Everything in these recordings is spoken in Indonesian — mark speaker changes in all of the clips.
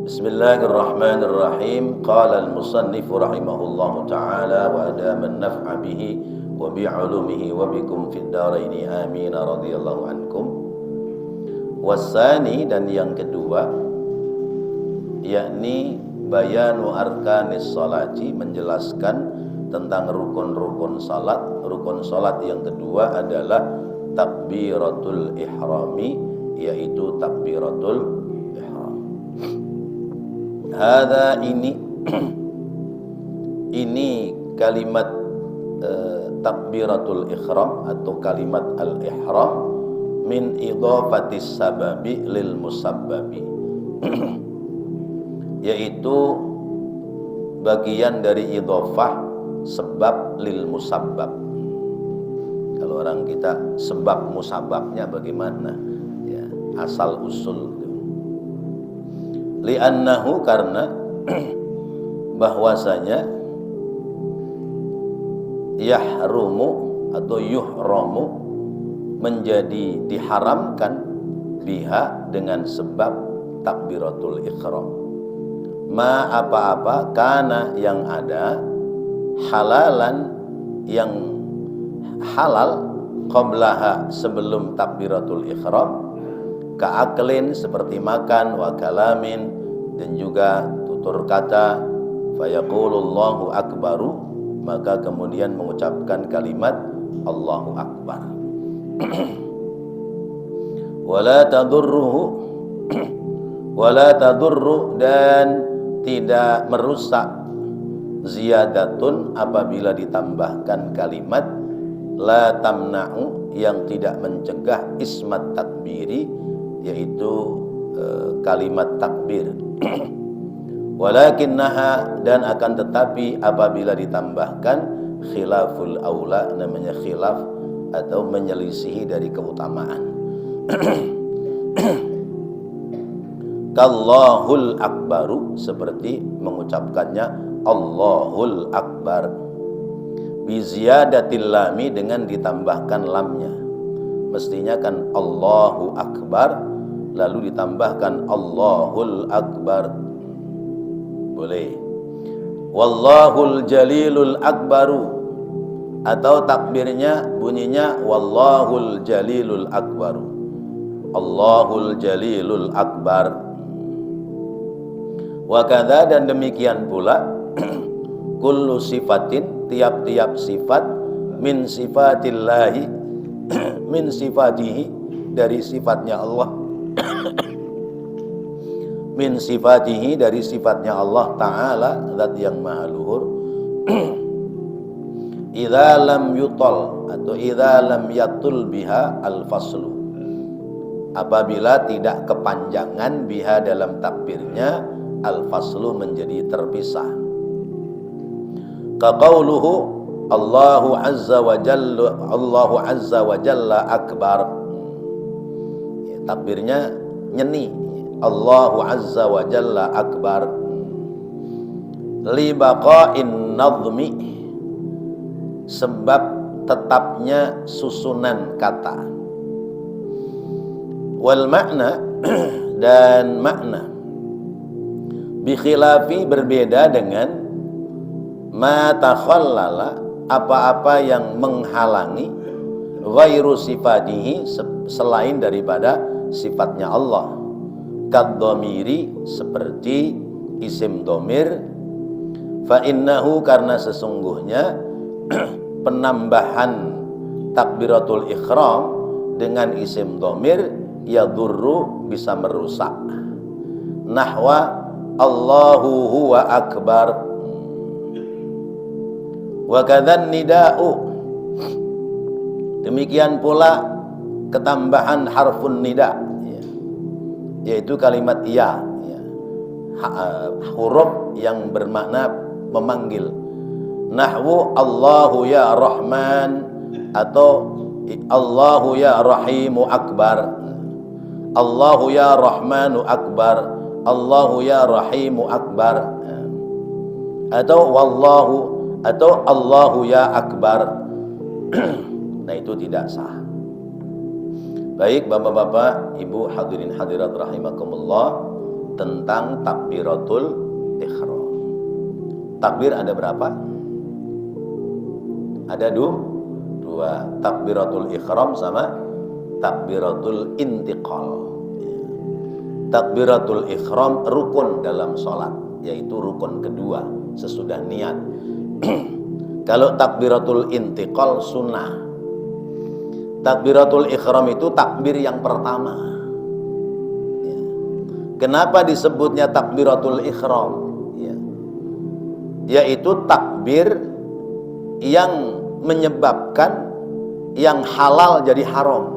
Speaker 1: Bismillahirrahmanirrahim. Qala al-musannif rahimahullahu ta'ala wa adama an-naf'a bihi wa bi'ulumihi wa bikum fid dharaini amin radhiyallahu ankum. Wasani, dan yang kedua, yakni bayanu arkanis salati, menjelaskan tentang rukun-rukun salat. Rukun salat yang kedua adalah takbiratul ihrami, yaitu takbiratul ihram. Hadza ini kalimat takbiratul ihram atau kalimat al-ihram min idhafatis sababi lil musabbabi yaitu bagian dari idhofah sebab lil musabbab. Kalau orang kita sebab musababnya bagaimana? Ya, asal usul. Li'annahu, karena bahwasanya yahrumu atau yuhramu menjadi diharamkan biha dengan sebab takbiratul ihram. Ma apa-apa kana yang ada halalan yang halal qablaha sebelum takbiratul ihram, ka'aklin seperti makan, wa kalamin dan juga tutur kata, fayaqulullahu akbaru, maka kemudian mengucapkan kalimat Allahu akbar. Wala tadurru dan tidak merusak ziyadatun apabila ditambahkan kalimat la tamna'u yang tidak mencegah ismat takbiri, yaitu kalimat takbir. Walakinnaha, dan akan tetapi apabila ditambahkan khilaful aula, namanya khilaf atau menyelisihi dari keutamaan. Kallahul akbaru, seperti mengucapkannya Allahul akbar, bi ziyadatil lami, dengan ditambahkan lamnya. Mestinya kan Allahu akbar lalu ditambahkan Allahul akbar, boleh. Wallahul jalilul akbaru, atau takbirnya bunyinya Wallahul jalilul akbaru, Allahul jalilul akbar. Wa kadza, dan demikian pula kullu sifatin, tiap-tiap sifat, min sifatillahi min sifatihi, dari sifatnya Allah min sifatihi, dari sifatnya Allah Ta'ala, zat yang maha luhur. Idza lam yutal atau idza lam yatul biha al-faslu, apabila tidak kepanjangan biha dalam takbirnya, al-faslu menjadi terpisah. Kaqauluhu Allahu azza wa jalla akbar, ya, takbirnya nyeni Allahu azza wa jalla akbar. Li baqa'in nadhmi, sebab tetapnya susunan kata. Wal makna, dan makna. Bi khilafi, berbeda dengan ma takhallala, apa-apa yang menghalangi, ghairu sifatihi, selain daripada sifatnya Allah. Kadhamiri, seperti isim dhamir. Fa innahu, karena sesungguhnya penambahan takbiratul ihram dengan isim dhamir yadurru, bisa merusak. Nahwa Allahu huwa akbar. Wa kadzan nida'u, demikian pula ketambahan harfun nida, ya, yaitu kalimat ya, ya, huruf yang bermakna memanggil. Nahwu Allahu ya Rahman, atau Allahu ya Rahimu akbar, Allahu ya Rahmanu akbar, Allahu ya Rahimu akbar, atau wallahu, atau Allahu ya akbar. Nah, itu tidak sah. Baik bapak-bapak, ibu, hadirin hadirat rahimakumullah, tentang takbiratul ihram. Takbir ada berapa? Ada dua. Takbiratul ihram sama takbiratul intiqal. Takbiratul ihram rukun dalam sholat, yaitu rukun kedua sesudah niat. Kalau takbiratul intiqal sunnah. Takbiratul ihram itu takbir yang pertama. Kenapa disebutnya takbiratul ihram? Yaitu takbir yang menyebabkan yang halal jadi haram,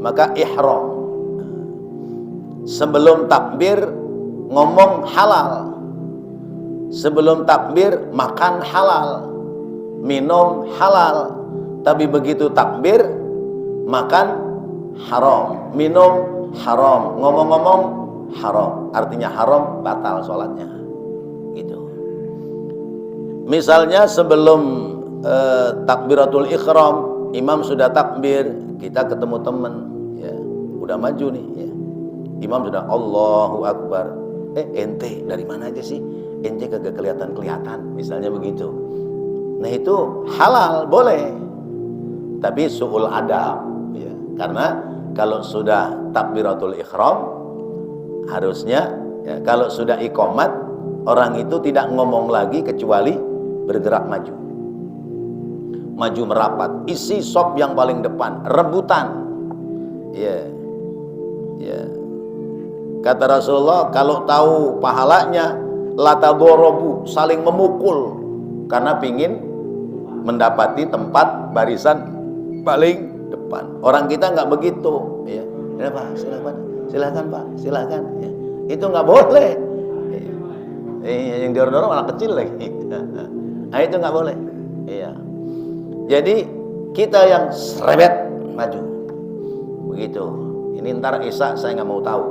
Speaker 1: maka ihram. Sebelum takbir ngomong halal, sebelum takbir makan halal, minum halal, tapi begitu takbir makan haram, minum haram, ngomong-ngomong haram, artinya haram, batal sholatnya gitu. Misalnya sebelum takbiratul ihram, imam sudah takbir, kita ketemu teman, ya, udah maju nih, ya. Imam sudah Allahu Akbar. Ente dari mana aja sih? Ente kagak kelihatan, misalnya begitu. Nah itu halal, boleh. Tapi su'ul adab, ya. Karena kalau sudah takbiratul ihram, harusnya ya, kalau sudah iqamat, orang itu tidak ngomong lagi kecuali bergerak maju. Maju merapat, isi sop yang paling depan, rebutan. Ya. Ya. Kata Rasulullah, kalau tahu pahalanya, latadorobu, saling memukul, karena pingin mendapati tempat barisan paling depan. Orang kita nggak begitu, ya. Ya Pak, silakan Pak, silakan. Ya. Itu nggak boleh. Yang dorong-dorong anak kecil lagi. Nah itu nggak boleh. Iya. Jadi kita yang serebet maju, begitu. Ini ntar Isya saya nggak mau tahu.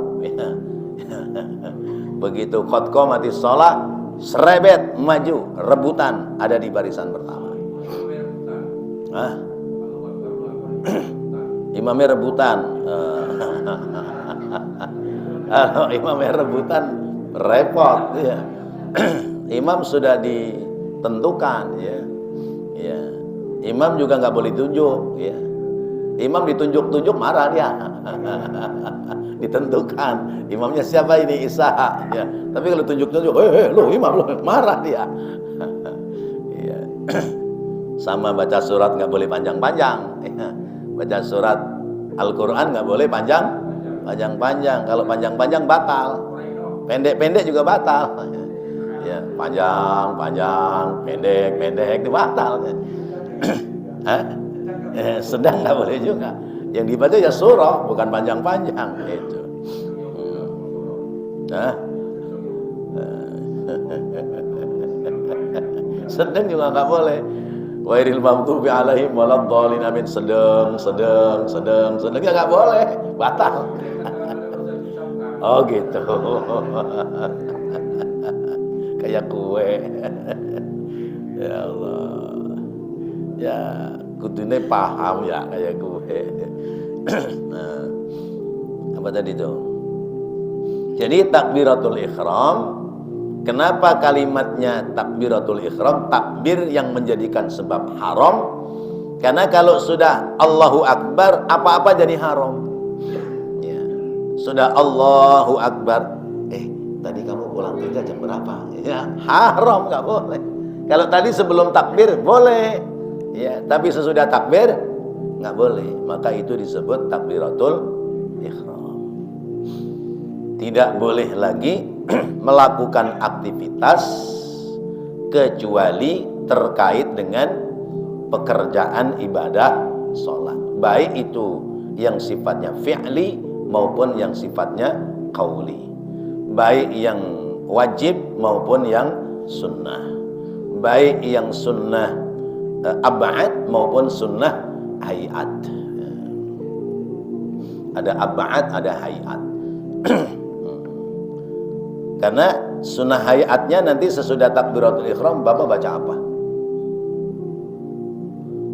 Speaker 1: Begitu qadqamatis shalah, serebet maju, rebutan ada di barisan pertama. Hah? Imamnya rebutan. Kalau imamnya rebutan repot, ya. Imam sudah ditentukan, ya. Ya. Imam juga nggak boleh tunjuk, ya. Imam ditunjuk-tunjuk marah dia. Ditentukan imamnya siapa ini, Isa, ya. Tapi kalau tunjuk-tunjuk, lu imam, lu marah dia. Ya. Sama baca surat nggak boleh panjang-panjang, ya. Baca surat Al-Quran nggak boleh panjang-panjang. Kalau panjang-panjang batal, pendek-pendek juga batal, ya. Panjang-panjang, pendek-pendek itu batal. Sedang nggak boleh juga. Yang dibaca ya surah, bukan panjang-panjang itu. Sedang juga nggak boleh. Wairil maghdubi alaihim waladhdallin, amin. Sedang ya nggak boleh, batal. Oh gitu. Kayak kue. Ya Allah. Ya kudune paham ya kayak gue. Nah, apa tadi itu? Jadi takbiratul ihram, kenapa kalimatnya takbiratul ihram, takbir yang menjadikan sebab haram? Karena kalau sudah Allahu Akbar, apa-apa jadi haram. Ya. Sudah Allahu Akbar, tadi kamu pulang kerja jam berapa? Ya, haram, nggak boleh. Kalau tadi sebelum takbir boleh. Ya, tapi sesudah takbir nggak boleh. Maka itu disebut takbiratul ihram. Tidak boleh lagi melakukan aktivitas kecuali terkait dengan pekerjaan ibadah sholat, baik itu yang sifatnya fi'li maupun yang sifatnya qauli, baik yang wajib maupun yang sunnah, baik yang sunnah ab'ad maupun sunnah hayat. Ada ab'ad, ada hayat. Karena sunnah hayatnya nanti sesudah takbiratul ihram, Bapak baca apa?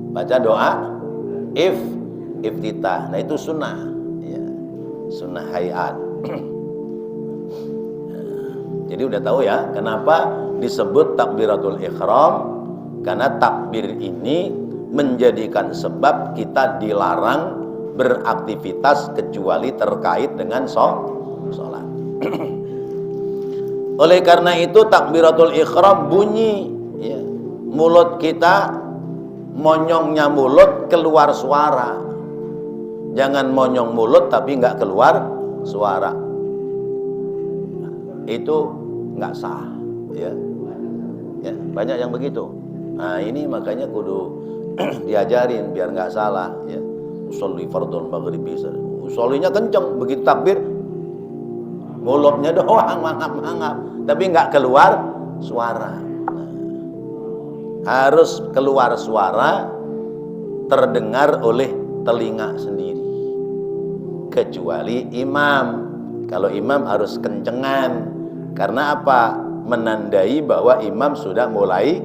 Speaker 1: Baca doa iftitah. Nah itu sunnah, ya. Sunnah hayat. Jadi udah tahu ya kenapa disebut takbiratul ihram, karena takbir ini menjadikan sebab kita dilarang beraktivitas kecuali terkait dengan sholat. Oleh karena itu takbiratul ihram bunyi ya. Mulut kita, monyongnya mulut keluar suara. Jangan monyong mulut tapi nggak keluar suara. Itu nggak sah ya. Ya, banyak yang begitu. Nah, ini makanya kudu diajarin biar nggak salah ya. Usolli fardhul maghribi. Usollinya kenceng, begitu takbir mulutnya doang mangap-mangap, tapi nggak keluar suara. Nah, harus keluar suara, terdengar oleh telinga sendiri. Kecuali imam. Kalau imam harus kencengan. Karena apa? Menandai bahwa imam sudah mulai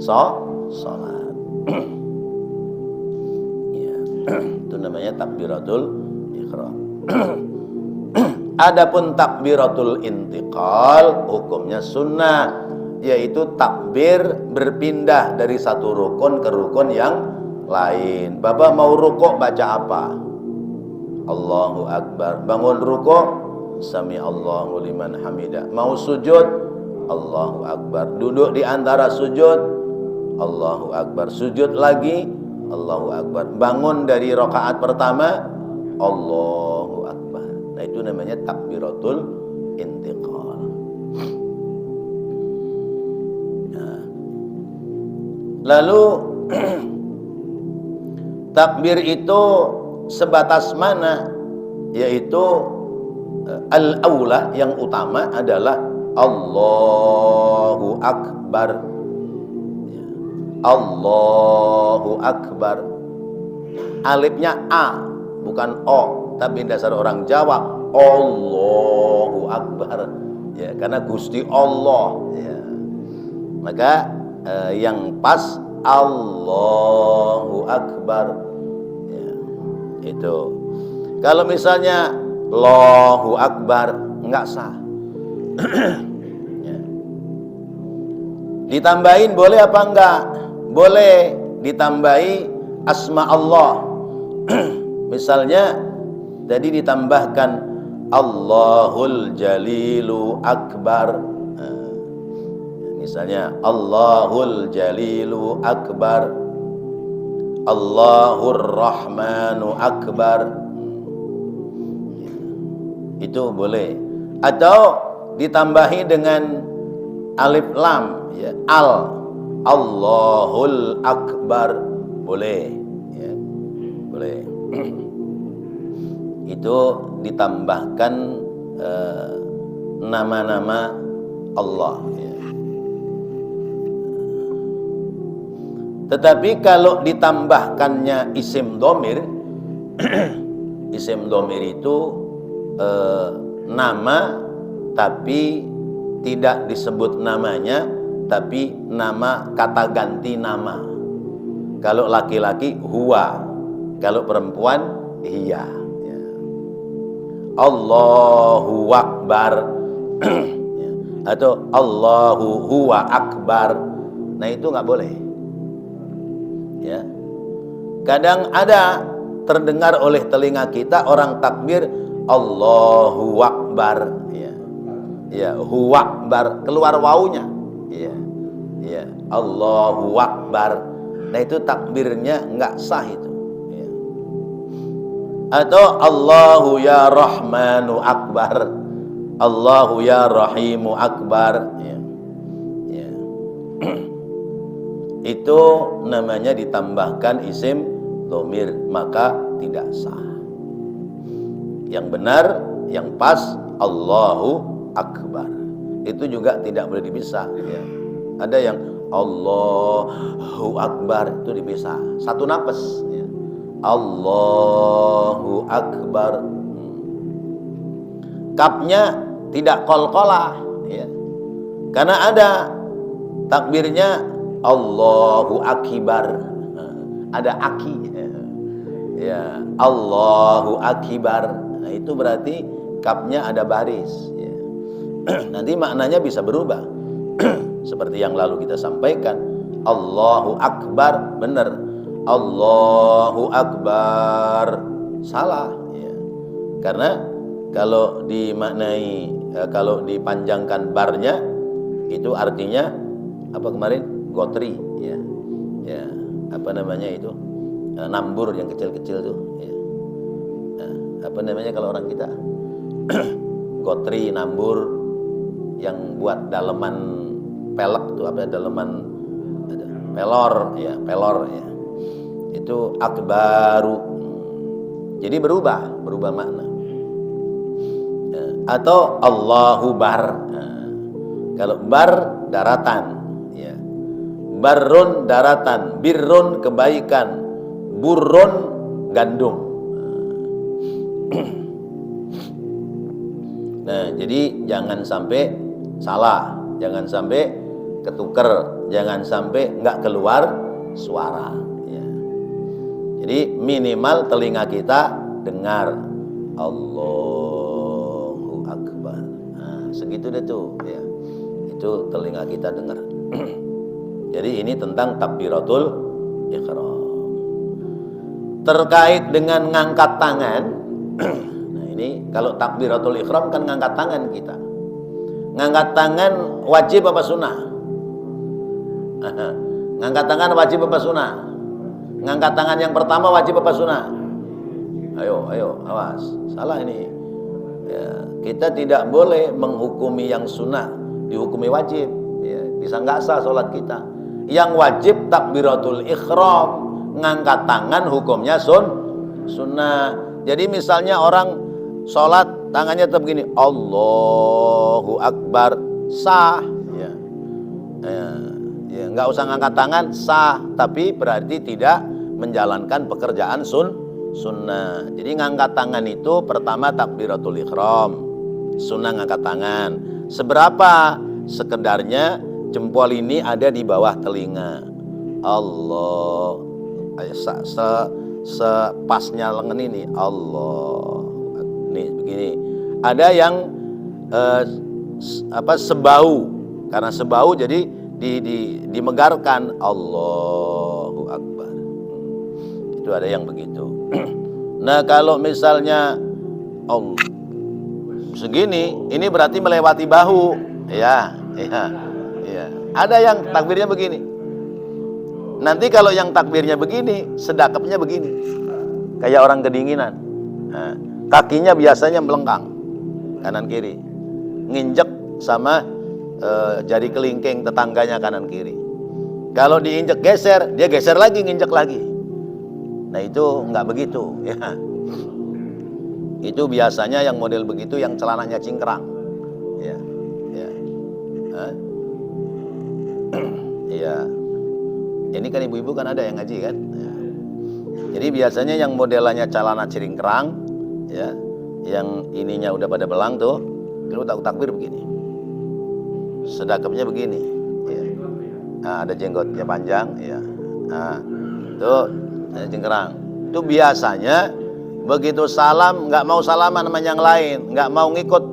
Speaker 1: sholat. Ya, itu namanya takbiratul ihram. Adapun takbiratul intiqal hukumnya sunnah, yaitu takbir berpindah dari satu rukun ke rukun yang lain. Bapak mau rukuk baca apa? Allahu Akbar. Bangun rukuk, sami Allahu liman hamidah. Mau sujud, Allahu Akbar. Duduk di antara sujud, Allahu Akbar. Sujud lagi, Allahu Akbar. Bangun dari rakaat pertama, Allahu Akbar. Nah, itu namanya takbiratul intiqal. Nah, lalu takbir itu sebatas mana? Yaitu al-aula, yang utama adalah Allahu Akbar. Allahu Akbar. Alifnya A bukan O. Tapi dasar orang Jawa Allahu Akbar ya, karena Gusti Allah ya. Maka yang pas Allahu Akbar ya, itu. Kalau misalnya Allahu Akbar enggak sah. Ya. Ditambahin boleh apa enggak? Boleh ditambahi asma Allah. Misalnya tadi ditambahkan Allahul Jalilu Akbar. Nah, misalnya Allahul Jalilu Akbar, Allahur Rahmanu Akbar. Itu boleh. Atau ditambahi dengan alif lam ya, Allahul Akbar. Boleh ya. Boleh. Itu ditambahkan nama-nama Allah ya. Tetapi kalau ditambahkannya isim domir isim domir itu nama tapi tidak disebut namanya, tapi nama kata ganti nama. Kalau laki-laki huwa, kalau perempuan hiya. Allahu Akbar atau Allahu huwa akbar. Nah, itu nggak boleh ya. Kadang ada terdengar oleh telinga kita orang takbir Allahu Akbar ya. Ya, huwa akbar keluar wawunya ya. Ya, Allahu Akbar. Nah, itu takbirnya nggak sah itu. Atau Allahu ya Rahmanu Akbar, Allahu ya Rahimu Akbar ya. Ya. Itu namanya ditambahkan isim dhamir, maka tidak sah. Yang benar, yang pas Allahu Akbar. Itu juga tidak boleh dipisah ya. Ada yang Allahu Akbar itu dipisah, satu napas ya. Allahu Akbar. Kapnya tidak qalqalah ya. Karena ada takbirnya Allahu Akbar. Ada aki ya. Allahu Akbar. Nah, itu berarti kapnya ada baris ya. nanti maknanya bisa berubah. Seperti yang lalu kita sampaikan, Allahu Akbar, benar. Allahu Akbar, salah ya. Karena kalau dimaknai, kalau dipanjangkan barnya itu artinya apa kemarin? Gotri ya. Ya, apa namanya itu? Nambur yang kecil-kecil tuh ya. Nah, apa namanya kalau orang kita? Gotri, nambur yang buat daleman pelek itu apa? Daleman pelor ya, pelor ya. Itu akbaru. Jadi berubah makna. Atau Allahu bar. Nah, kalau bar daratan ya. Barrun daratan, birrun kebaikan, burrun gandum. Nah, jadi jangan sampai salah, jangan sampai ketuker, jangan sampai nggak keluar suara ya. Jadi minimal telinga kita dengar Allahu Akbar. Nah, segitu deh tuh ya. Itu telinga kita dengar. Jadi ini tentang takbiratul ihram. Terkait dengan ngangkat tangan. Nah, ini kalau takbiratul ihram kan ngangkat tangan kita. Ngangkat tangan wajib apa sunnah? Ngangkat tangan wajib apa sunnah? Ngangkat tangan yang pertama wajib apa sunnah? Ayo, awas. Salah ini. Ya, kita tidak boleh menghukumi yang sunnah dihukumi wajib. Ya, bisa nggak sah sholat kita. Yang wajib takbiratul ihram, ngangkat tangan hukumnya sunnah. Jadi misalnya orang sholat tangannya tetap begini, Allahu Akbar, sah ya. Ya, nggak usah ngangkat tangan, sah, tapi berarti tidak menjalankan pekerjaan sunnah. Jadi ngangkat tangan itu pertama takbiratul ihram, sunnah ngangkat tangan. Seberapa? Sekedarnya jempol ini ada di bawah telinga. Allah, sepasnya lengan ini Allah. Nih begini. Ada yang sebau, karena sebau jadi dimegarkan Allahu Akbar. Itu ada yang begitu. Nah, kalau misalnya segini, ini berarti melewati bahu, ya. Ada yang takbirnya begini. Nanti kalau yang takbirnya begini, sedekapnya begini, kayak orang kedinginan. Nah, kakinya biasanya melengkang kanan kiri, nginjek sama jari kelingking tetangganya kanan kiri. Kalau diinjek geser, dia geser lagi, nginjek lagi. Nah, itu nggak begitu ya. Itu biasanya yang model begitu yang celananya cingkrang ya. Iya. Ini kan ibu-ibu kan ada yang ngaji kan ya. Jadi biasanya yang modelannya celana cingkrang ya, yang ininya udah pada belang tuh, itu takbir begini, sedekapnya begini ya. Nah, ada jenggotnya panjang ya. Nah, tuh cingkrang. Itu biasanya begitu salam nggak mau salaman sama yang lain, nggak mau ngikut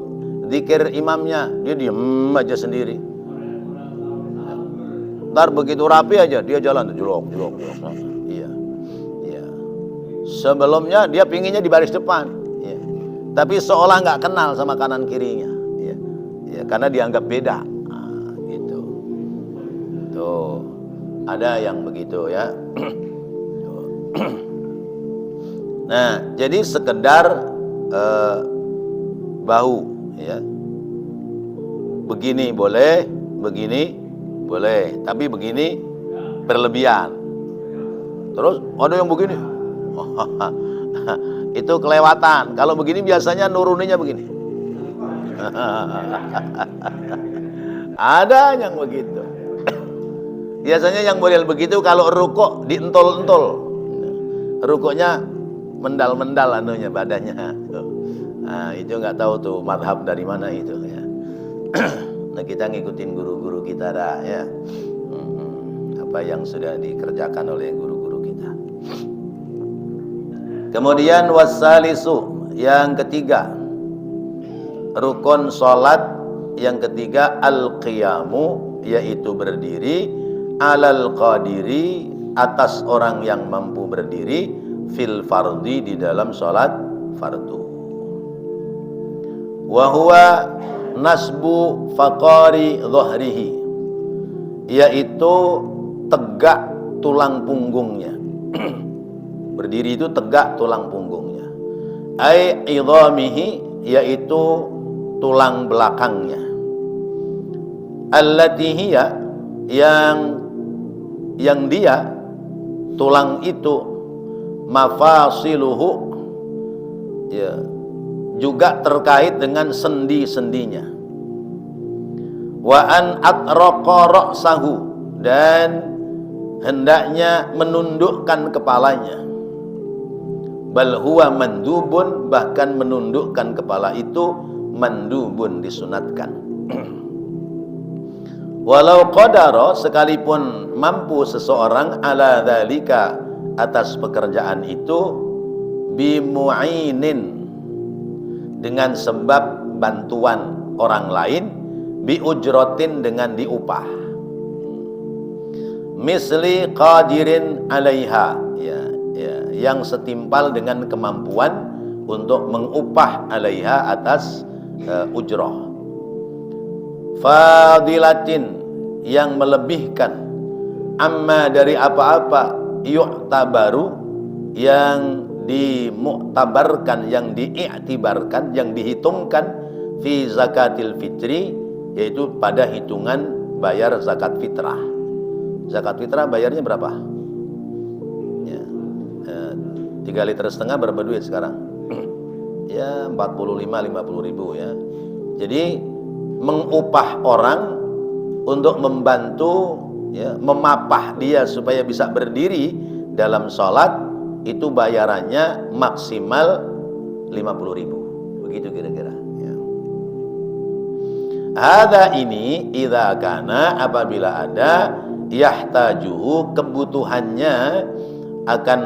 Speaker 1: zikir imamnya, dia diem aja sendiri. Ntar begitu rapi aja dia jalan jelok. Iya. Sebelumnya dia pinginnya di baris depan, ya. Tapi seolah nggak kenal sama kanan kirinya, ya. Karena dianggap beda. Nah, gitu. Tuh ada yang begitu ya. Nah, jadi sekedar bahu, ya. Begini boleh, begini boleh, tapi begini berlebihan. Terus ada yang begini, itu kelewatan. Kalau begini biasanya nuruninya begini. Ada yang begitu. Biasanya yang model begitu kalau rukuk dientul-entul. Rukuknya mendal-mendal anunya badannya. Nah, itu nggak tahu tuh madhab dari mana itu ya. Nah, kita ngikutin guru-guru kita dah ya. Apa yang sudah dikerjakan oleh guru-guru kita. Kemudian wassalisu, yang ketiga, rukun sholat yang ketiga al-qiyamu, yaitu berdiri, alal qadiri, atas orang yang mampu berdiri, fil fardhi, di dalam sholat fardu. Wa huwa nasbu faqari dhahrihi, yaitu tegak tulang punggungnya. Berdiri itu tegak tulang punggungnya. Ai idhamihi, yaitu tulang belakangnya. Allati hiya, yang dia, tulang itu, mafasiluhu, ya, juga terkait dengan sendi-sendinya. Wa an atraqa ra'sahu, dan hendaknya menundukkan kepalanya. Bal huwa mandubun, bahkan menundukkan kepala itu mandubun, disunatkan. Walau qadara, sekalipun mampu seseorang, ala dzalika, atas pekerjaan itu, bimu'inin, dengan sebab bantuan orang lain, biujrotin, dengan diupah, misli qadirin alaiha, yang setimpal dengan kemampuan untuk mengupah alaiha, atas ujroh. Fadilatin, yang melebihkan, amma, dari apa-apa, yu'tabaru, yang dimuktabarkan, yang diiktibarkan, yang dihitungkan, fi zakatil fitri, yaitu pada hitungan bayar zakat fitrah. Zakat fitrah bayarnya berapa? Ya, 3,5 liter berapa duit sekarang? Ya 45-50 ribu ya. Jadi mengupah orang untuk membantu, ya, memapah dia supaya bisa berdiri dalam sholat, itu bayarannya maksimal 50 ribu. Begitu kira-kira ya. Hadza, ini, idza kana, apabila ada, yahtajuhu, kebutuhannya akan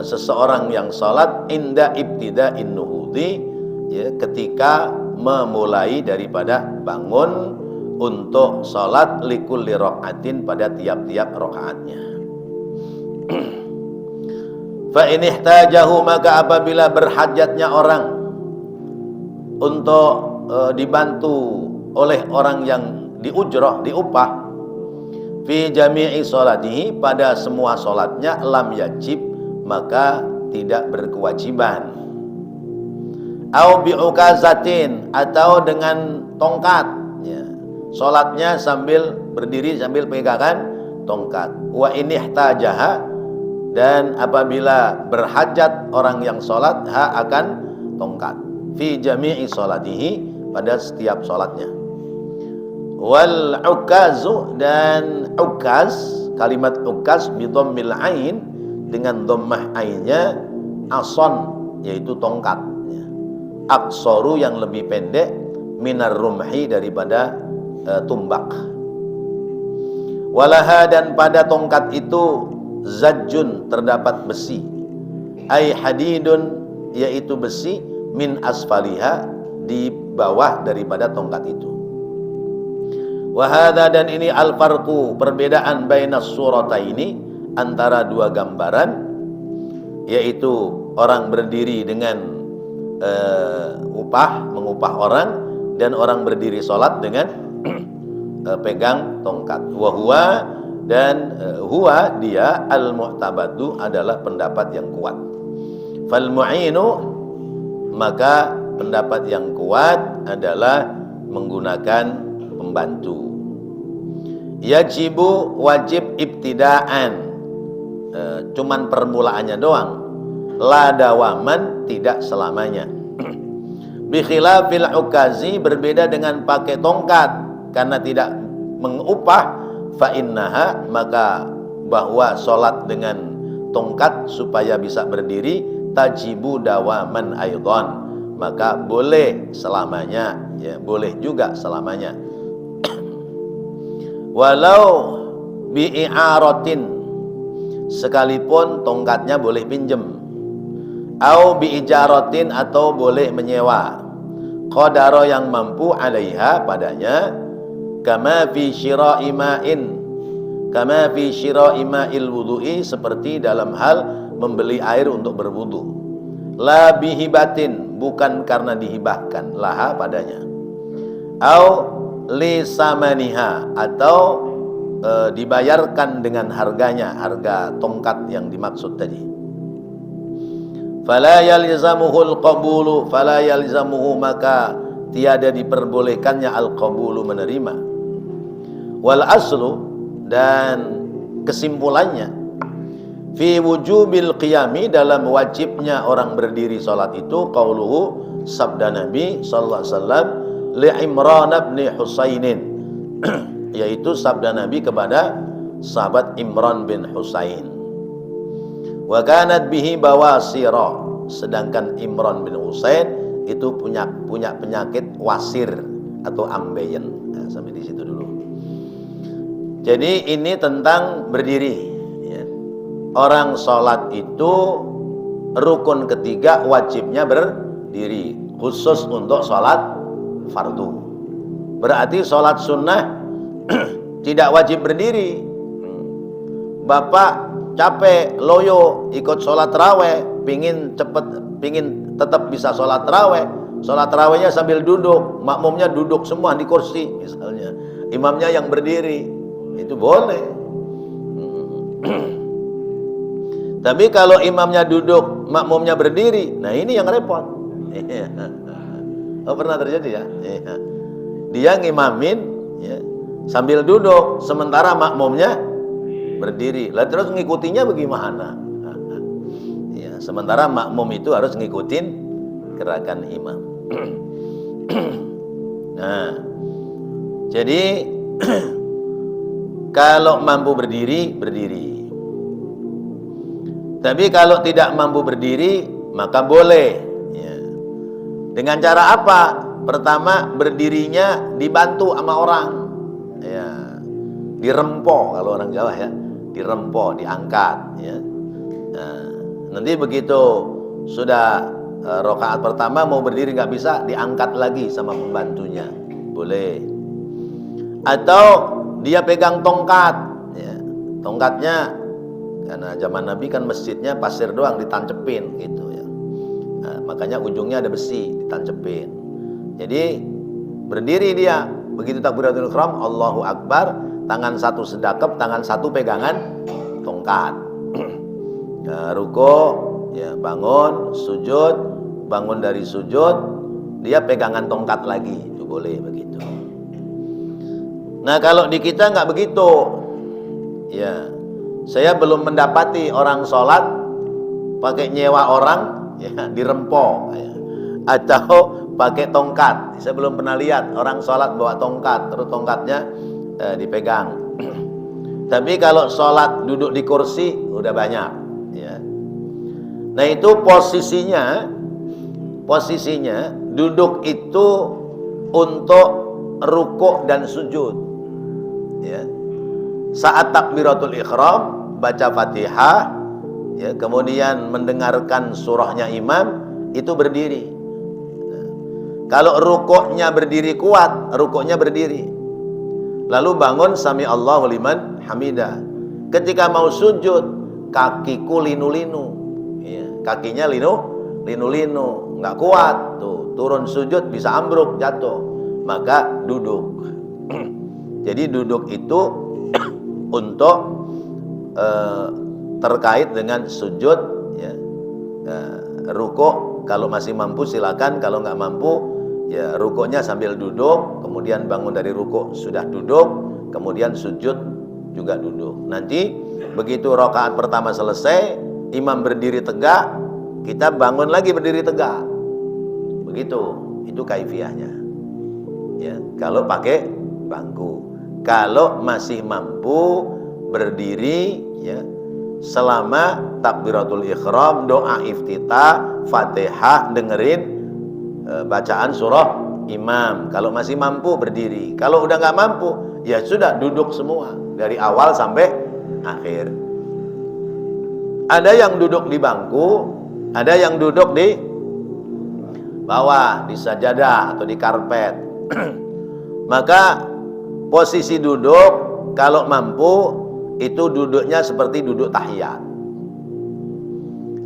Speaker 1: seseorang yang sholat, inda ibtida'in nuhudi, ya, ketika memulai daripada bangun untuk sholat, likulli rokaatin, pada tiap-tiap rokaatnya. Fa in ihtajahu, maka apabila berhajatnya orang untuk dibantu oleh orang yang diujroh, diupah, fi jami'i sholatihi, pada semua sholatnya, lam yajib, maka tidak berkewajiban. Au bi'ukazatin, atau dengan tongkat, ya, sholatnya sambil berdiri, sambil pegangan tongkat. Wa in ihtajaha, dan apabila berhajat orang yang sholat, akan tongkat, fi jami'i sholatihi, pada setiap sholatnya. Wal ukazu, dan ukaz, kalimat ukaz bidhammil ain, dengan dhammah ainnya, ason, yaitu tongkat, ya. Aksoru, yang lebih pendek, minar rumhi, daripada tumbak. Walaha, dan pada tongkat itu, zajjun, terdapat besi, ai hadidun, yaitu besi, min asfaliha, di bawah daripada tongkat itu. Wahada, dan ini al-farqu, perbedaan bainas surataini, antara dua gambaran, yaitu orang berdiri dengan mengupah orang, dan orang berdiri sholat dengan pegang tongkat. Wahuwa, dan huwa, dia, al-mu'tabadu, adalah pendapat yang kuat. Fal mu'inu, maka pendapat yang kuat adalah menggunakan pembantu. Yajibu, wajib ibtidaan, cuman permulaannya doang. La dawaman, tidak selamanya. Bi khilafil ukazi, berbeda dengan pakai tongkat, karena tidak mengupah. Fa innaha, maka bahwa sholat dengan tongkat supaya bisa berdiri, tajibu dawaman aidon, maka boleh selamanya, ya, boleh juga selamanya. Walau bi'i'aratin, sekalipun tongkatnya boleh pinjem, au bi'ijaratin, atau boleh menyewa. qadara yang mampu alaiha padanya, kama fi syira'i ma'in, kama fi syira'i ma'il wudu'i, seperti dalam hal membeli air untuk berwudu. La bihibatin, bukan karena dihibahkan, laha padanya. Au li samaniha, atau dibayarkan dengan harganya, harga tongkat yang dimaksud tadi. Fala yalzamuhul qabulu, fala yalzamuhu, maka tiada diperbolehkannya al-qabulu, menerima. Wal aslu, dan kesimpulannya, fi wujubil qiyami, dalam wajibnya orang berdiri salat itu, qauluhu, sabda Nabi sallallahu alaihi wasallam, li Imran bin Husainin, yaitu sabda Nabi kepada sahabat Imran bin Husain. Wa kanat bihi bawasira, sedangkan Imran bin Husain itu punya penyakit wasir atau ambeien. Nah, sampai di situ dulu. Jadi ini tentang berdiri, ya. Orang sholat itu rukun ketiga wajibnya berdiri, khusus untuk sholat fardu. Berarti sholat sunnah tidak wajib berdiri. Bapak capek, loyo, ikut sholat raweh, pingin tetap bisa sholat raweh. Sholat rawehnya sambil duduk, makmumnya duduk semua di kursi misalnya, imamnya yang berdiri, itu boleh. Tapi kalau imamnya duduk, makmumnya berdiri, nah ini yang repot. Oh, pernah terjadi ya? Dia ngimamin, ya, sambil duduk, sementara makmumnya berdiri. Lah terus ngikutinya bagaimana? Ya, sementara makmum itu harus ngikutin gerakan imam. Nah, jadi kalau mampu berdiri, berdiri. Tapi kalau tidak mampu berdiri, maka boleh, ya. Dengan cara apa? Pertama, berdirinya dibantu sama orang, ya. Dirempo kalau orang Jawa, ya. Dirempo, diangkat, ya. Nah, nanti begitu sudah rakaat pertama mau berdiri nggak bisa, diangkat lagi sama pembantunya, boleh. Atau dia pegang tongkat, ya. Tongkatnya, karena zaman Nabi kan masjidnya pasir doang, ditancepin gitu, ya. Nah, makanya ujungnya ada besi, ditancepin. Jadi berdiri dia, begitu takbiratul ihram, Allahu Akbar, tangan satu sedekap, tangan satu pegangan tongkat. Nah, ruku, ya, bangun, sujud, bangun dari sujud, dia pegangan tongkat lagi, itu boleh begitu. Nah, kalau di kita nggak begitu, ya. Saya belum mendapati orang sholat pakai nyewa orang, ya, dirempo, ya, atau pakai tongkat. Saya belum pernah lihat orang sholat bawa tongkat, terus tongkatnya dipegang. Tapi kalau sholat duduk di kursi udah banyak, ya. Nah, itu posisinya duduk itu untuk rukuk dan sujud, ya. Saat takbiratul ihram baca Fatihah, ya, kemudian mendengarkan surahnya imam, itu berdiri. Nah, kalau rukuknya berdiri kuat, rukuknya berdiri. Lalu bangun sami Allahu liman hamidah. Ketika mau sujud, kakiku linu-linu, ya, kakinya linu-linu, nggak kuat, tuh turun sujud bisa ambruk, jatuh, maka duduk. Jadi duduk itu untuk terkait dengan sujud, ya. Rukuk kalau masih mampu silakan, kalau nggak mampu, ya, rukuknya sambil duduk, kemudian bangun dari rukuk sudah duduk, kemudian sujud juga duduk. Nanti begitu rakaat pertama selesai, imam berdiri tegak, kita bangun lagi berdiri tegak. Begitu, itu kaifiahnya, ya, kalau pakai bangku. Kalau masih mampu berdiri, ya, selama takbiratul ihram, doa iftitah, Fatihah, dengerin bacaan surah imam. Kalau masih mampu berdiri. Kalau udah nggak mampu, ya sudah duduk semua dari awal sampai akhir. Ada yang duduk di bangku, ada yang duduk di bawah, di sajadah atau di karpet. Maka posisi duduk kalau mampu itu duduknya seperti duduk tahiyat,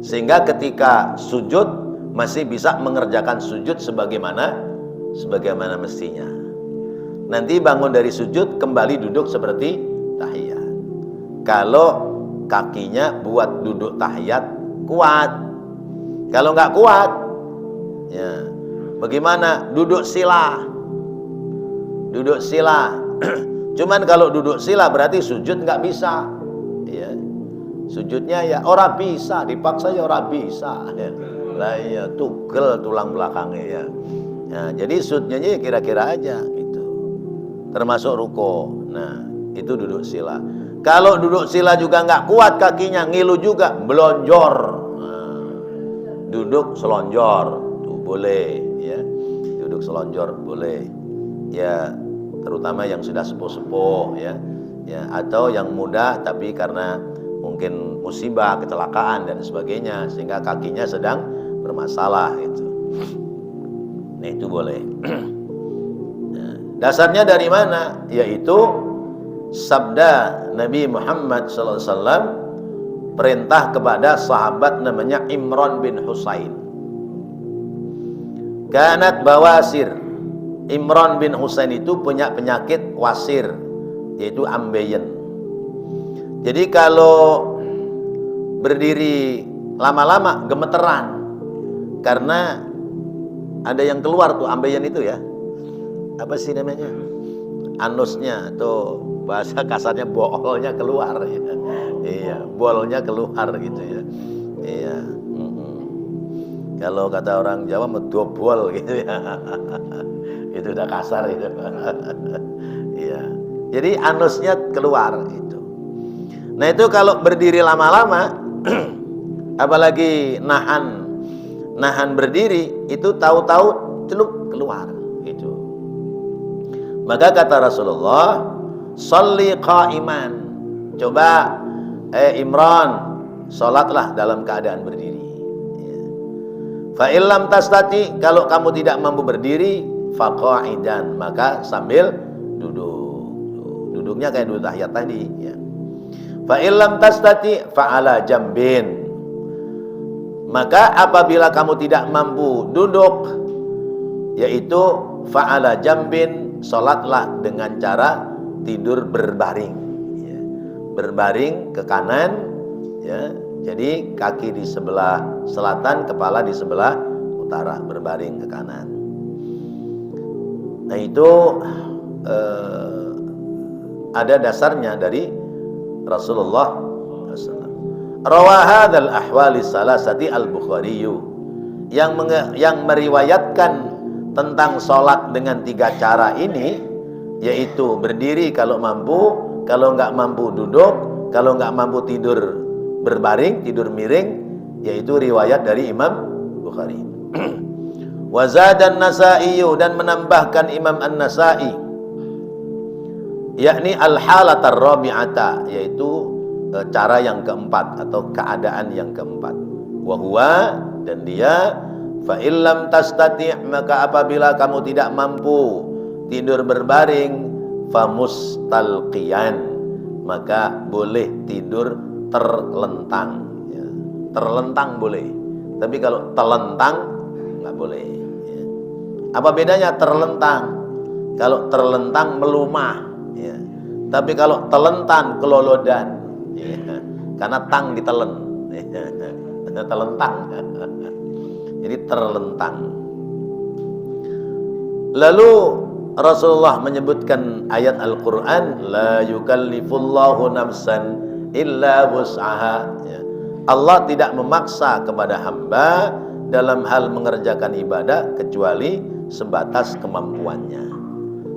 Speaker 1: sehingga ketika sujud masih bisa mengerjakan sujud sebagaimana mestinya. Nanti bangun dari sujud kembali duduk seperti tahiyat. Kalau kakinya buat duduk tahiyat kuat. Kalau nggak kuat, ya bagaimana? Duduk sila. Duduk sila. Cuman kalau duduk sila berarti sujud nggak bisa. Ya. Sujudnya ya ora bisa, dipaksa ya ora bisa. Ya. Lah ya tugel tulang belakangnya ya. Ya, jadi sujudnya kira-kira aja gitu. Termasuk ruko. Nah, itu duduk sila. Kalau duduk sila juga nggak kuat kakinya, ngilu juga, melonjor. Nah, duduk selonjor, tuh boleh, ya. Duduk selonjor boleh, ya. Terutama yang sudah sepuh-sepuh, ya, ya. Atau yang muda tapi karena mungkin musibah, kecelakaan dan sebagainya, sehingga kakinya sedang bermasalah, itu. Nah, itu boleh. Nah, dasarnya dari mana? Yaitu sabda Nabi Muhammad SAW, perintah kepada sahabat namanya Imran bin Husain. Kanat bawasir. Imran bin Husain itu punya penyakit wasir, yaitu ambeien. Jadi kalau berdiri lama-lama gemeteran, karena ada yang keluar tuh ambeien itu ya. Apa sih namanya? Anusnya atau bahasa kasarnya bolnya keluar ya. Iya, bolnya keluar gitu ya. Iya. Kalau kata orang Jawa medobol gitu ya. Itu udah kasar itu. Iya. Jadi anusnya keluar itu. Nah, itu kalau berdiri lama-lama apalagi nahan berdiri itu tahu-tahu celup keluar itu. Maka kata Rasulullah, "Sholli qa'iman." Coba Imran, salatlah dalam keadaan berdiri. Ya. Fa illam tastati, kalau kamu tidak mampu berdiri, fa qa'idan, maka sambil duduk. Duduknya kayak duduk tahiyat tadi, ya. Fa illam tastati fa ala jambin. Maka apabila kamu tidak mampu duduk, yaitu fa'ala jambin, sholatlah dengan cara tidur berbaring, ya. Berbaring ke kanan, ya. Jadi kaki di sebelah selatan, kepala di sebelah utara, berbaring ke kanan. Nah, itu ada dasarnya dari Rasulullah SAW. Rawah hadzal ahwali salasati al-Bukhari, yang meriwayatkan tentang sholat dengan 3 cara ini, yaitu berdiri kalau mampu, kalau nggak mampu duduk, kalau nggak mampu tidur berbaring, tidur miring, yaitu riwayat dari Imam Bukhari. Wa zadan Nasa'i, dan menambahkan Imam An-Nasa'i, yakni al-halatar rabi'ata, yaitu cara yang keempat atau keadaan yang keempat. Wa huwa, dan dia, fa illam tastati', maka apabila kamu tidak mampu tidur berbaring, fa mustalqiyan, maka boleh tidur terlentang, ya. Terlentang boleh, tapi kalau telentang nggak boleh, ya. Apa bedanya terlentang? Kalau terlentang melumah, ya. Tapi kalau telentan kelolodan, ya. Karena tang ditelen, ya. Telentang. Jadi terlentang. Lalu Rasulullah menyebutkan ayat Al-Quran, la yukallifullahu nafsan illa wus'aha, ya. Allah tidak memaksa kepada hamba dalam hal mengerjakan ibadah kecuali sebatas kemampuannya.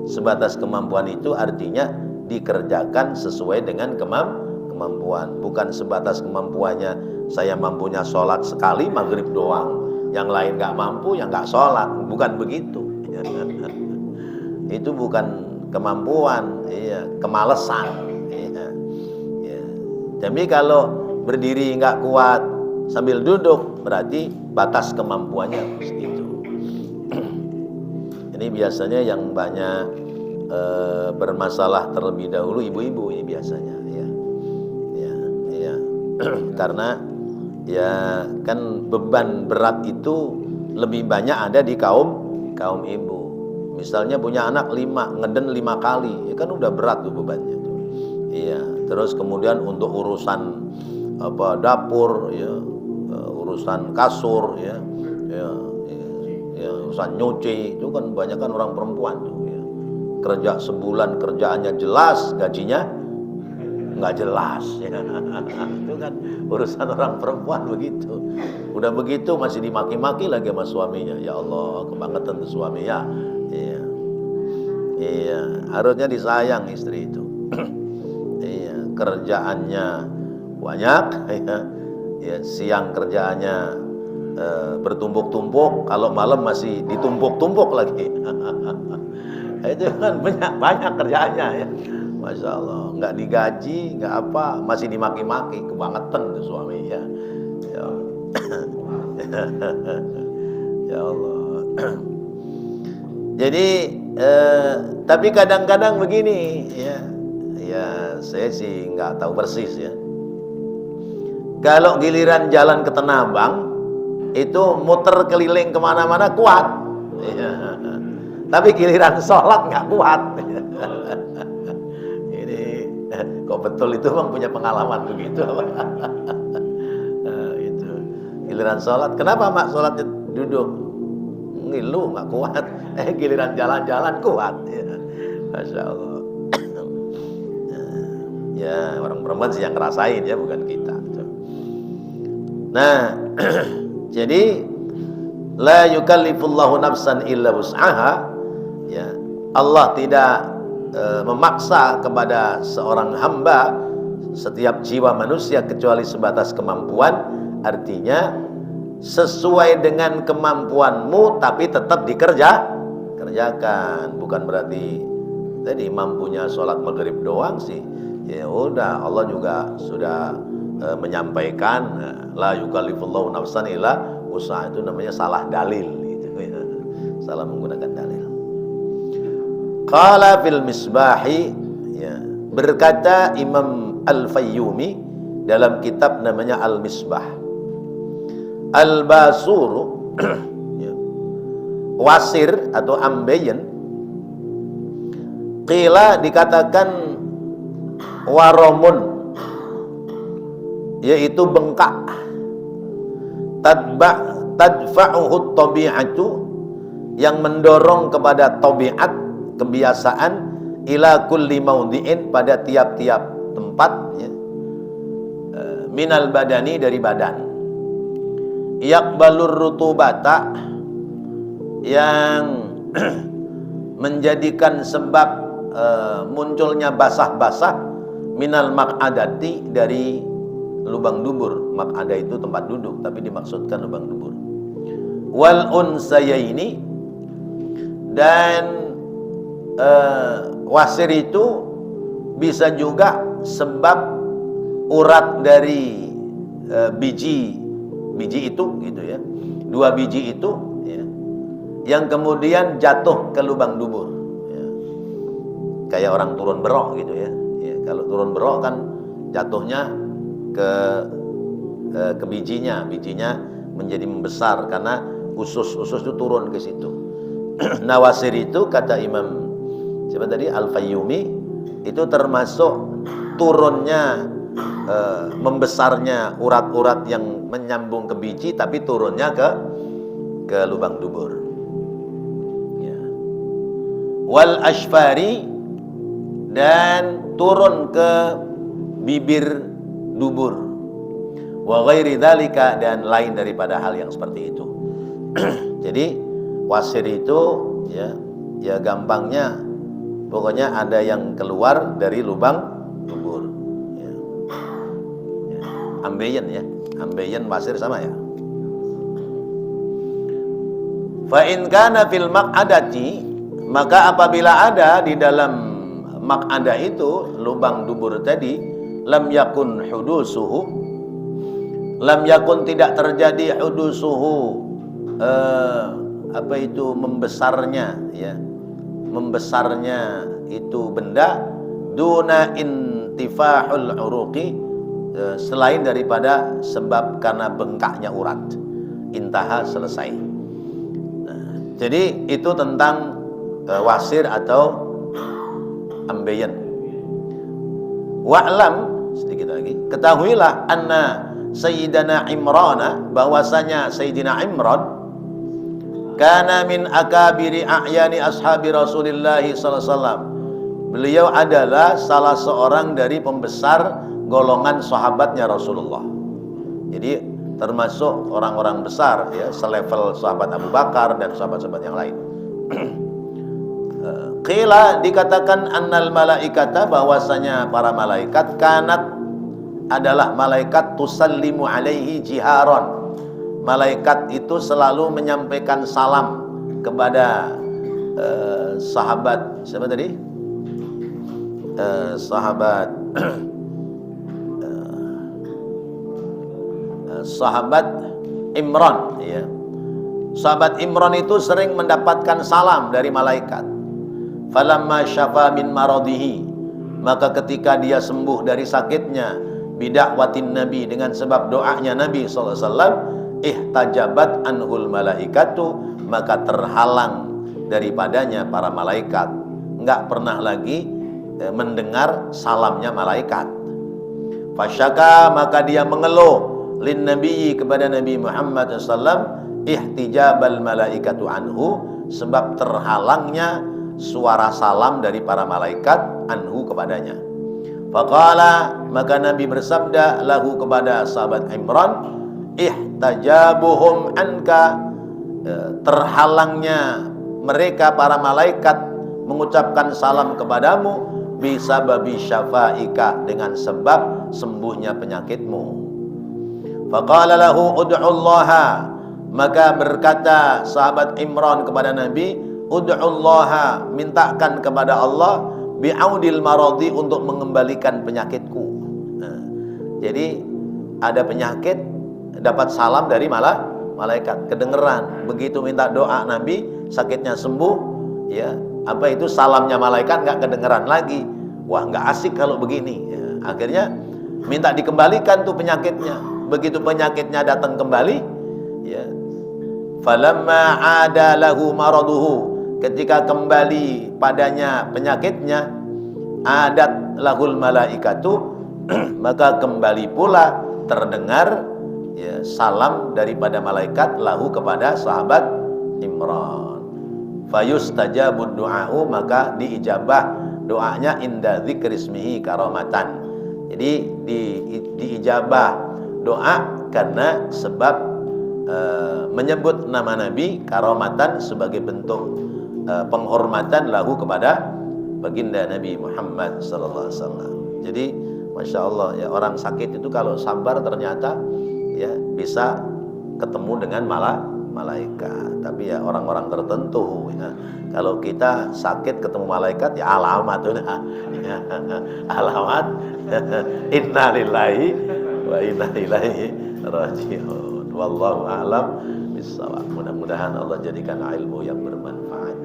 Speaker 1: Sebatas kemampuan itu artinya dikerjakan sesuai dengan kemampuan, bukan sebatas kemampuannya. Saya mampunya sholat sekali maghrib doang, yang lain nggak mampu, yang nggak sholat, bukan begitu. Itu bukan kemampuan, iya, kemalesan, iya. Ya. Jadi kalau berdiri nggak kuat sambil duduk, berarti batas kemampuannya segitu. Ini biasanya yang banyak bermasalah terlebih dahulu ibu-ibu ini biasanya, ya, ya. Karena ya kan beban berat itu lebih banyak ada di kaum ibu. Misalnya punya anak 5, ngeden 5 kali, ya kan udah berat tuh bebannya tuh. Iya, terus kemudian untuk urusan apa dapur, ya, urusan kasur, ya, urusan nyuci itu kan banyak kan orang perempuan tuh, ya. Kerja sebulan kerjaannya jelas, gajinya nggak jelas, ya. Itu kan urusan orang perempuan begitu. Udah begitu masih dimaki-maki lagi sama suaminya. Ya Allah, kebangetan tuh suami ya. Iya, iya, harusnya disayang istri itu. Iya, kerjaannya banyak, ya, siang kerjaannya bertumpuk-tumpuk, kalau malam masih ditumpuk-tumpuk lagi. Itu kan banyak kerjaannya, ya. Masya Allah, nggak digaji, nggak apa, masih dimaki-maki, kebangetan tuh suami, ya. Ya, ya Allah. Jadi tapi kadang-kadang begini, ya, ya saya sih nggak tahu persis, ya. Kalau giliran jalan ke Tanah Abang itu muter keliling kemana-mana kuat, ya. Tapi giliran sholat nggak kuat. Ini kok betul itu bang punya pengalaman begitu? Itu giliran sholat, kenapa mak sholatnya duduk? Ngilu nggak kuat. Giliran jalan-jalan kuat, ya. Masya Allah. Ya orang perempuan sih yang ngerasain, ya, bukan kita. Nah, jadi la yukallifullahu nafsan illa wus'aha, ya. Allah tidak memaksa kepada seorang hamba, setiap jiwa manusia kecuali sebatas kemampuan. Artinya sesuai dengan kemampuanmu, tapi tetap kerjakan. Bukan berarti tadi mampunya sholat maghrib doang sih, ya udah, Allah juga sudah menyampaikan la yukallifullahu nafsan illa wus'aha. Itu namanya salah dalil, gitu, ya. Salah menggunakan dalil. Qala fil misbahi, ya, berkata Imam Al-Fayyumi dalam kitab namanya Al-Misbah, al-basuru, ya, wasir atau ambeien, qila dikatakan waromun, yaitu bengkak, tadfa'uhu tabi'atu, yang mendorong kepada tabiat, kebiasaan, ila kulli maudhi'in, pada tiap-tiap tempat, ya, minal badani, dari badan, yaqbalur rutubata, yang menjadikan sebab munculnya basah-basah, minal maq'adati, dari lubang dubur. Maq'adah itu tempat duduk, tapi dimaksudkan lubang dubur. Wal unsayaini, dan wasir itu bisa juga sebab urat dari biji itu, gitu, ya, 2 biji itu, ya, yang kemudian jatuh ke lubang dubur, ya. Kayak orang turun berok, gitu, ya. Ya, kalau turun berok kan jatuhnya ke bijinya menjadi membesar karena usus itu turun ke situ. Nah, wasir itu kata Imam siapa tadi, Al-Fayyumi, itu termasuk turunnya, membesarnya urat-urat yang menyambung ke biji, tapi turunnya ke lubang dubur, ya. Wal ashfari, dan turun ke bibir dubur. Wa ghairi dzalika, dan lain daripada hal yang seperti itu. Jadi wasir itu, ya gampangnya pokoknya ada yang keluar dari lubang dubur, ya. Ya. Ambeien, ya, ambeien wasir sama, ya. Fa in kana fil maq'adati, maka apabila ada di dalam maq'adah itu, lubang dubur tadi, lam yakun hudusuhu, lam yakun, tidak terjadi hudusuhu, apa itu membesarnya, ya, membesarnya itu benda, duna intifahul uruqi, selain daripada sebab karena bengkaknya urat. Intaha, selesai. Nah, jadi itu tentang wasir atau ambeien. Wa'lam, sedikit lagi, ketahuilah anna Sayyidina Imran, bahwasanya Sayyidina Imran kana min akabiri a'yani ashabi Rasulillah sallallahu alaihi wasallam. Beliau adalah salah seorang dari pembesar golongan sahabatnya Rasulullah. Jadi termasuk orang-orang besar, ya, selevel sahabat Abu Bakar dan sahabat-sahabat yang lain. Qila, dikatakan annal malaikata, bahwasanya para malaikat, kanat, adalah malaikat, tusallimu alaihi jiharon. Malaikat itu selalu menyampaikan salam kepada sahabat, siapa tadi? Sahabat sahabat Imran, ya. Sahabat Imran itu sering mendapatkan salam dari malaikat. Falamma syafa min maradihi, maka ketika dia sembuh dari sakitnya, bida'watin Nabi, dengan sebab doanya Nabi sallallahu alaihi wasallam, ihtajabat anhul malaikatu, maka terhalang daripadanya para malaikat, enggak pernah lagi mendengar salamnya malaikat. Fasyaka, maka dia mengeluh, lin Nabi, kepada Nabi Muhammad SAW, ihtijabal malaikatu anhu, sebab terhalangnya suara salam dari para malaikat anhu, kepadanya. Faqala, maka Nabi bersabda lahu, kepada sahabat Imran, ihtajabuhum anka, terhalangnya mereka para malaikat mengucapkan salam kepadamu, bisa babi syafaika, dengan sebab sembuhnya penyakitmu. Faqala lahu ud'ullaha, maka berkata sahabat Imran kepada Nabi, ud'ullaha, mintakan kepada Allah, bi'audil maradi, untuk mengembalikan penyakitku. Nah, jadi ada penyakit, dapat salam dari malaikat, kedengeran. Begitu minta doa Nabi, sakitnya sembuh, ya, apa itu, salamnya malaikat nggak kedengeran lagi. Wah, nggak asik kalau begini, ya. Akhirnya minta dikembalikan tuh penyakitnya. Begitu penyakitnya datang kembali, ya, falamma ada lahu maraduhu, ketika kembali padanya penyakitnya, adat lahul malaikatu, maka kembali pula terdengar, ya, salam daripada malaikat lahu, kepada sahabat Imran. Fayustajabud du'a'u, maka diijabah doanya, inda dzikrismihi karamatan. Jadi diijabah doa karena sebab menyebut nama Nabi, karamatan, sebagai bentuk penghormatan lahu, kepada baginda Nabi Muhammad sallallahu alaihi wasallam. Jadi masya Allah, ya, orang sakit itu kalau sabar ternyata, ya, bisa ketemu dengan malaikat. Tapi ya orang-orang tertentu, ya, kalau kita sakit ketemu malaikat, ya alamat udah, ya, alamat inna lillahi wa inna ilaihi raji'un. Wallahu a'lam bissawab. Mudah-mudahan Allah jadikan ilmu yang bermanfaat.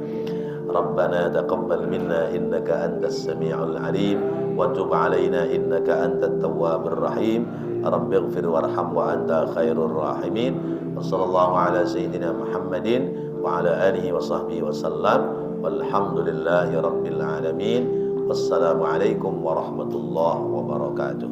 Speaker 1: Rabbana taqabbal minna innaka antas sami'ul alim wa tub 'alaina innaka antat tawwabur rahim. Rabbighfir warham wa anta khairur rahimin. Wa sallallahu ala sayyidina Muhammadin wa ala alihi wa sahbihi wa sallam. Walhamdulillahi rabbil alamin. Wassalamu alaikum warahmatullahi wabarakatuh.